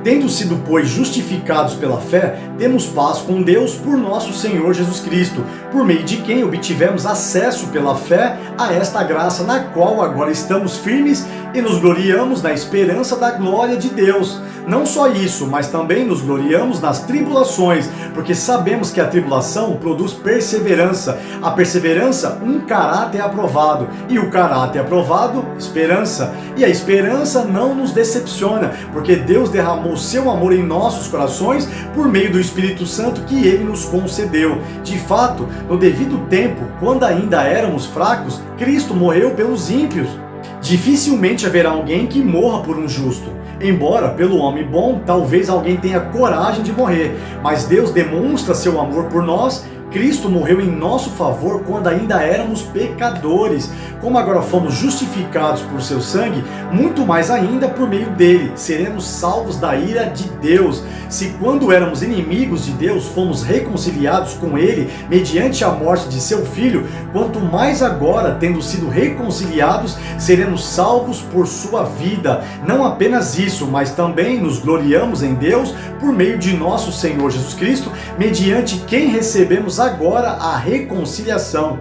Tendo sido, pois, justificados pela fé, temos paz com Deus por nosso Senhor Jesus Cristo, por meio de quem obtivemos acesso pela fé a esta graça, na qual agora estamos firmes e nos gloriamos na esperança da glória de Deus. Não só isso, mas também nos gloriamos nas tribulações, porque sabemos que a tribulação produz perseverança, a perseverança um caráter aprovado, e o caráter aprovado, esperança. E a esperança não nos decepciona, porque Deus derramou seu amor em nossos corações por meio do Espírito Santo que Ele nos concedeu. De fato, no devido tempo, quando ainda éramos fracos, Cristo morreu pelos ímpios. Dificilmente haverá alguém que morra por um justo. Embora, pelo homem bom, talvez alguém tenha coragem de morrer, mas Deus demonstra seu amor por nós. Cristo morreu em nosso favor quando ainda éramos pecadores. Como agora fomos justificados por seu sangue, muito mais ainda por meio dele seremos salvos da ira de Deus. Se quando éramos inimigos de Deus fomos reconciliados com ele mediante a morte de seu filho, quanto mais agora, tendo sido reconciliados, seremos salvos por sua vida. Não apenas isso, mas também nos gloriamos em Deus por meio de nosso Senhor Jesus Cristo, mediante quem recebemos agora a reconciliação.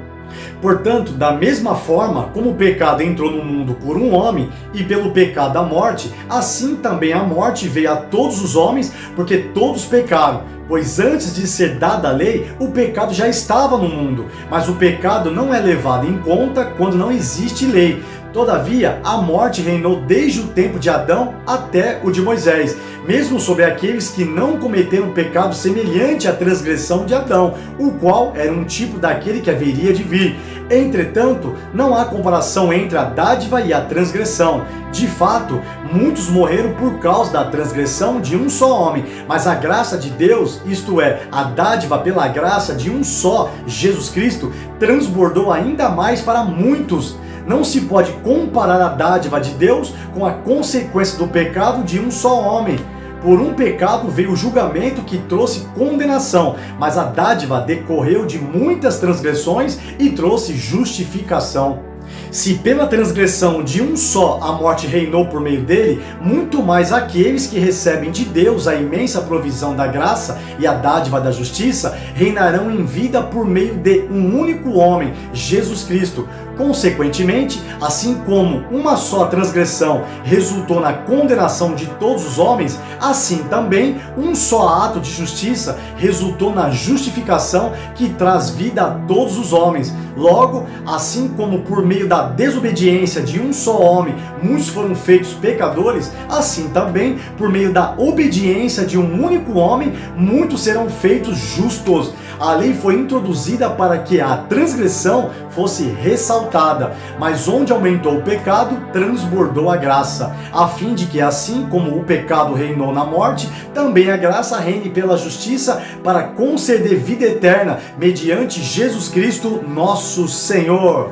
Portanto, da mesma forma como o pecado entrou no mundo por um homem e pelo pecado a morte, assim também a morte veio a todos os homens, porque todos pecaram. Pois antes de ser dada a lei, o pecado já estava no mundo, mas o pecado não é levado em conta quando não existe lei. Todavia, a morte reinou desde o tempo de Adão até o de Moisés, mesmo sobre aqueles que não cometeram pecado semelhante à transgressão de Adão, o qual era um tipo daquele que haveria de vir. Entretanto, não há comparação entre a dádiva e a transgressão. De fato, muitos morreram por causa da transgressão de um só homem, mas a graça de Deus, isto é, a dádiva pela graça de um só, Jesus Cristo, transbordou ainda mais para muitos. Não se pode comparar a dádiva de Deus com a consequência do pecado de um só homem. Por um pecado veio o julgamento que trouxe condenação, mas a dádiva decorreu de muitas transgressões e trouxe justificação. Se pela transgressão de um só a morte reinou por meio dele, muito mais aqueles que recebem de Deus a imensa provisão da graça e a dádiva da justiça reinarão em vida por meio de um único homem, Jesus Cristo. Consequentemente, assim como uma só transgressão resultou na condenação de todos os homens, assim também um só ato de justiça resultou na justificação que traz vida a todos os homens. Logo, assim como por meio da desobediência de um só homem muitos foram feitos pecadores, assim também por meio da obediência de um único homem muitos serão feitos justos. A lei foi introduzida para que a transgressão fosse ressaltada, mas onde aumentou o pecado, transbordou a graça, a fim de que assim como o pecado reinou na morte, também a graça reine pela justiça para conceder vida eterna mediante Jesus Cristo, nosso Senhor.